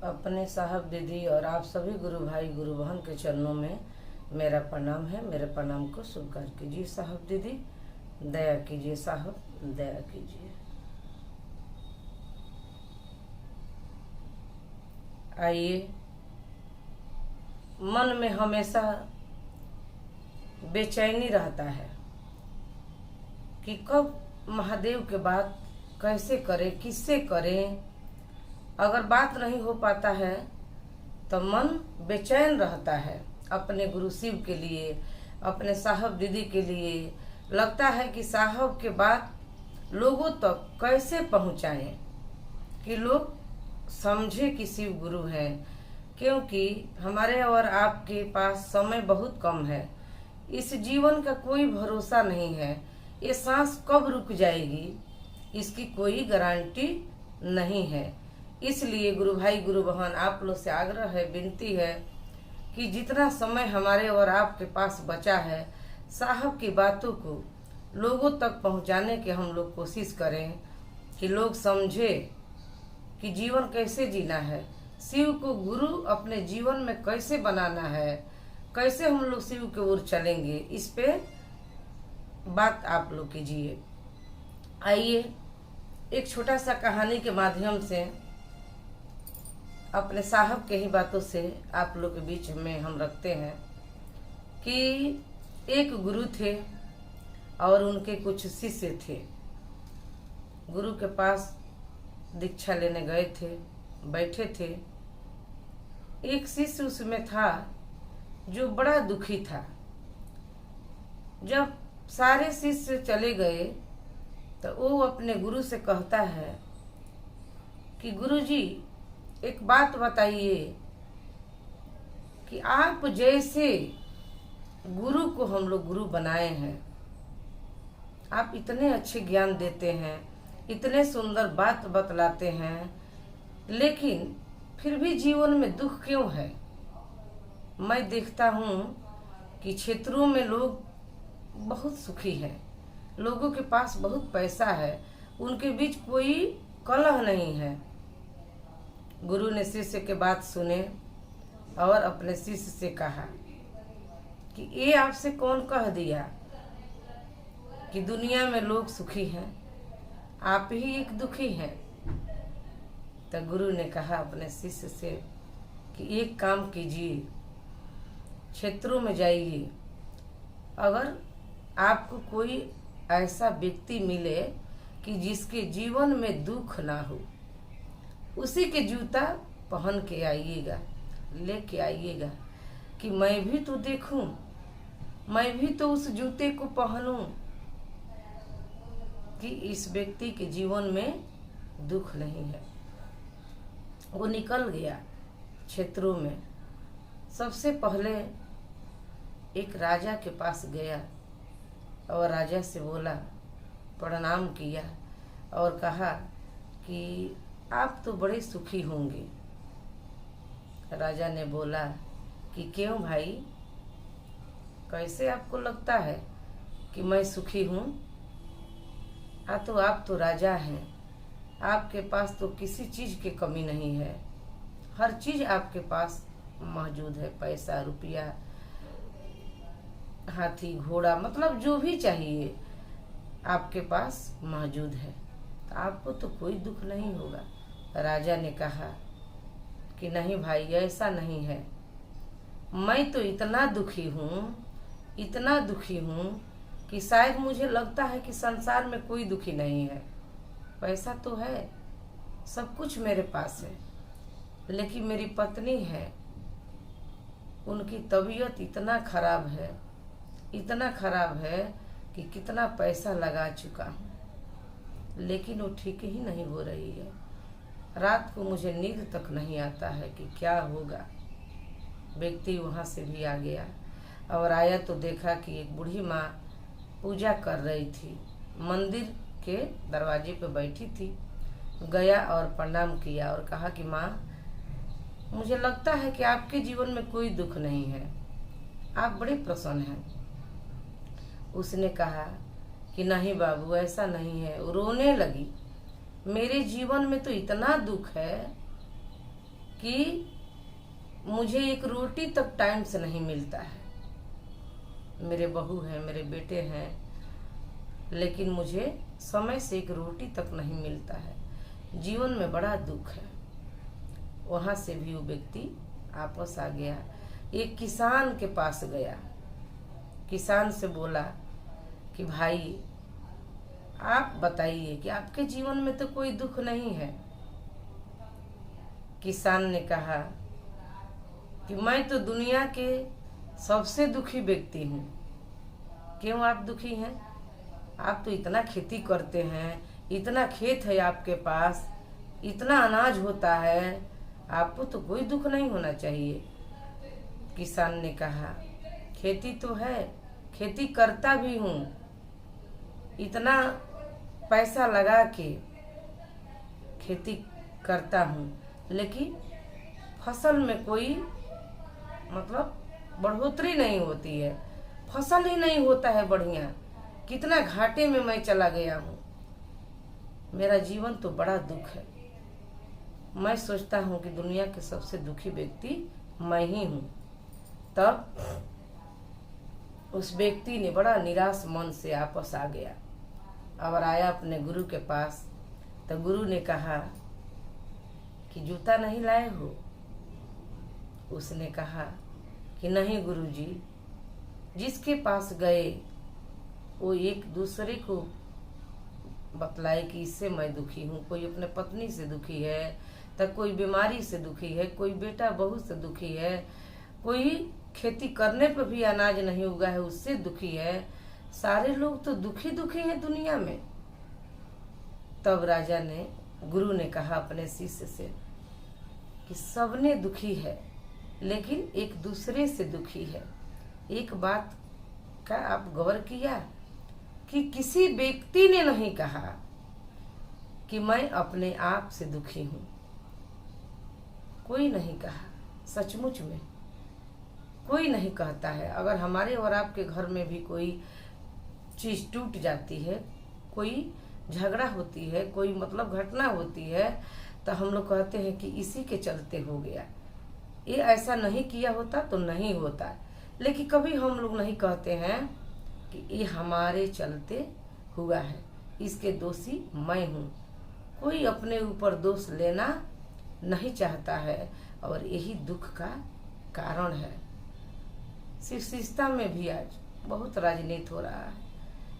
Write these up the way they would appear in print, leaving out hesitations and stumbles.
अपने साहब दीदी और आप सभी गुरु भाई गुरु बहन के चरणों में मेरा प्रणाम है। मेरे प्रणाम को स्वीकार कीजिए। साहब दीदी दया कीजिए, साहब दया कीजिए। आइए, मन में हमेशा बेचैनी रहता है कि कब महादेव के बात कैसे करें, किससे करें। अगर बात नहीं हो पाता है तो मन बेचैन रहता है। अपने गुरु शिव के लिए, अपने साहब दीदी के लिए लगता है कि साहब के बात लोगों तक कैसे पहुंचाएं कि लोग समझे कि शिव गुरु हैं। क्योंकि हमारे और आपके पास समय बहुत कम है। इस जीवन का कोई भरोसा नहीं है। ये सांस कब रुक जाएगी इसकी कोई गारंटी नहीं है। इसलिए गुरु भाई गुरु बहन आप लोग से आग्रह है, विनती है कि जितना समय हमारे और आपके पास बचा है, साहब की बातों को लोगों तक पहुंचाने की हम लोग कोशिश करें कि लोग समझे कि जीवन कैसे जीना है, शिव को गुरु अपने जीवन में कैसे बनाना है, कैसे हम लोग शिव की ओर चलेंगे। इस पे बात आप लोग कीजिए। आइए, एक छोटा सा कहानी के माध्यम से अपने साहब के ही बातों से आप लोग के बीच में हम रखते हैं कि एक गुरु थे और उनके कुछ शिष्य थे। गुरु के पास दीक्षा लेने गए थे, बैठे थे। एक शिष्य उसमें था जो बड़ा दुखी था। जब सारे शिष्य चले गए तो वो अपने गुरु से कहता है कि गुरु जी, एक बात बताइए कि आप जैसे गुरु को हम लोग गुरु बनाए हैं, आप इतने अच्छे ज्ञान देते हैं, इतने सुंदर बात बतलाते हैं, लेकिन फिर भी जीवन में दुख क्यों है। मैं देखता हूँ कि क्षेत्रों में लोग बहुत सुखी हैं, लोगों के पास बहुत पैसा है, उनके बीच कोई कलह नहीं है। गुरु ने शिष्य के बात सुने और अपने शिष्य से कहा कि ये आपसे कौन कह दिया कि दुनिया में लोग सुखी हैं, आप ही एक दुखी हैं। तो गुरु ने कहा अपने शिष्य से कि एक काम कीजिए, क्षेत्रों में जाइए, अगर आपको कोई ऐसा व्यक्ति मिले कि जिसके जीवन में दुख ना हो, उसी के जूता पहन के आइएगा, लेके आइएगा कि मैं भी तो देखूं, मैं भी तो उस जूते को पहनूं कि इस व्यक्ति के जीवन में दुख नहीं है। वो निकल गया क्षेत्रों में। सबसे पहले एक राजा के पास गया और राजा से बोला, प्रणाम किया और कहा कि आप तो बड़े सुखी होंगे। राजा ने बोला कि क्यों भाई, कैसे आपको लगता है कि मैं सुखी हूँ? तो आप तो राजा हैं, आपके पास तो किसी चीज़ की कमी नहीं है, हर चीज़ आपके पास मौजूद है, पैसा रुपया, हाथी घोड़ा, मतलब जो भी चाहिए आपके पास मौजूद है, तो आपको तो कोई दुख नहीं होगा। राजा ने कहा कि नहीं भाई, ऐसा नहीं है, मैं तो इतना दुखी हूँ, इतना दुखी हूँ कि शायद मुझे लगता है कि संसार में कोई दुखी नहीं है। पैसा तो है, सब कुछ मेरे पास है, लेकिन मेरी पत्नी है, उनकी तबीयत इतना खराब है, इतना खराब है कि कितना पैसा लगा चुका हूँ, लेकिन वो ठीक ही नहीं हो रही है। रात को मुझे नींद तक नहीं आता है कि क्या होगा। व्यक्ति वहाँ से भी आ गया और आया तो देखा कि एक बूढ़ी माँ पूजा कर रही थी, मंदिर के दरवाजे पे बैठी थी। गया और प्रणाम किया और कहा कि माँ, मुझे लगता है कि आपके जीवन में कोई दुख नहीं है, आप बड़े प्रसन्न हैं। उसने कहा कि नहीं बाबू, ऐसा नहीं है। रोने लगी, मेरे जीवन में तो इतना दुख है कि मुझे एक रोटी तक टाइम से नहीं मिलता है। मेरे बहू हैं, मेरे बेटे हैं, लेकिन मुझे समय से एक रोटी तक नहीं मिलता है। जीवन में बड़ा दुख है। वहाँ से भी वो व्यक्ति वापस आ गया। एक किसान के पास गया, किसान से बोला कि भाई आप बताइए कि आपके जीवन में तो कोई दुख नहीं है। किसान ने कहा कि मैं तो दुनिया के सबसे दुखी व्यक्ति हूँ। क्यों आप दुखी हैं? आप तो इतना खेती करते हैं, इतना खेत है आपके पास, इतना अनाज होता है, आपको तो कोई दुख नहीं होना चाहिए। किसान ने कहा खेती तो है, खेती करता भी हूँ, इतना पैसा लगा के खेती करता हूँ, लेकिन फसल में कोई मतलब बढ़ोतरी नहीं होती है, फसल ही नहीं होता है बढ़िया। कितना घाटे में मैं चला गया हूँ। मेरा जीवन तो बड़ा दुख है। मैं सोचता हूँ कि दुनिया के सबसे दुखी व्यक्ति मैं ही हूँ। तब उस व्यक्ति ने बड़ा निराश मन से वापस आ गया और आया अपने गुरु के पास। तो गुरु ने कहा कि जूता नहीं लाए हो? उसने कहा कि नहीं गुरुजी। जिसके पास गए वो एक दूसरे को बतलाए कि इससे मैं दुखी हूँ। कोई अपने पत्नी से दुखी है, तो कोई बीमारी से दुखी है, कोई बेटा बहू से दुखी है, कोई खेती करने पर भी अनाज नहीं उगा है उससे दुखी है। सारे लोग तो दुखी दुखी हैं दुनिया में। तब राजा ने, गुरु ने कहा अपने शिष्य से कि सबने दुखी है, लेकिन एक दूसरे से दुखी है। एक बात का आप गौर किया कि किसी व्यक्ति ने नहीं कहा कि मैं अपने आप से दुखी हूँ। कोई नहीं कहा, सचमुच में कोई नहीं कहता है। अगर हमारे और आपके घर में भी कोई चीज टूट जाती है, कोई झगड़ा होती है, कोई मतलब घटना होती है, तो हम लोग कहते हैं कि इसी के चलते हो गया, ये ऐसा नहीं किया होता तो नहीं होता। लेकिन कभी हम लोग नहीं कहते हैं कि ये हमारे चलते हुआ है, इसके दोषी मैं हूँ। कोई अपने ऊपर दोष लेना नहीं चाहता है और यही दुख का कारण है। शिष्यता में भी आज बहुत राजनीति हो रहा है।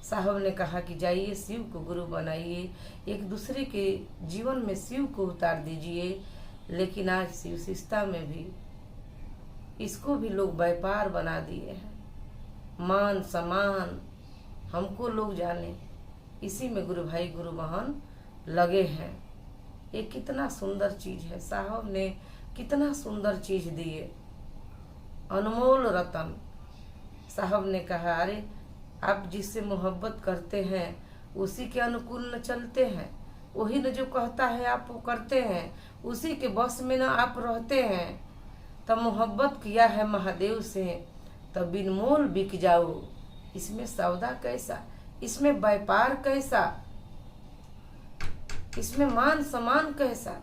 साहब ने कहा कि जाइए शिव को गुरु बनाइए, एक दूसरे के जीवन में शिव को उतार दीजिए। लेकिन आज शिष्यता में भी इसको भी लोग व्यापार बना दिए हैं। मान सम्मान हमको लोग जाने, इसी में गुरु भाई गुरु बहन लगे हैं। ये कितना सुंदर चीज है। साहब ने कितना सुंदर चीज दिए, अनमोल रतन। साहब ने कहा अरे आप जिससे मोहब्बत करते हैं उसी के अनुकूल न चलते हैं, वही न जो कहता है आप वो करते हैं, उसी के बस में न आप रहते हैं। तब मोहब्बत किया है महादेव से, तब बिन मोल बिक जाओ। इसमें सौदा कैसा, इसमें व्यापार कैसा, इसमें मान सम्मान कैसा।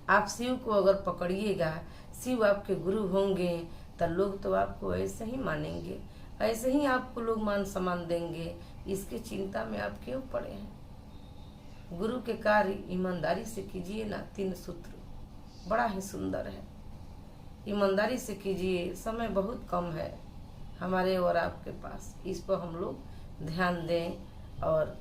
आप शिव को अगर पकड़िएगा, शिव आपके गुरु होंगे, तो लोग तो आपको ऐसे ही मानेंगे, ऐसे ही आपको लोग मान सम्मान देंगे। इसके चिंता में आप क्यों पड़े हैं? गुरु के कार्य ईमानदारी से कीजिए ना। 3 सूत्र बड़ा ही सुंदर है। ईमानदारी से कीजिए। समय बहुत कम है हमारे और आपके पास, इस पर हम लोग ध्यान दें और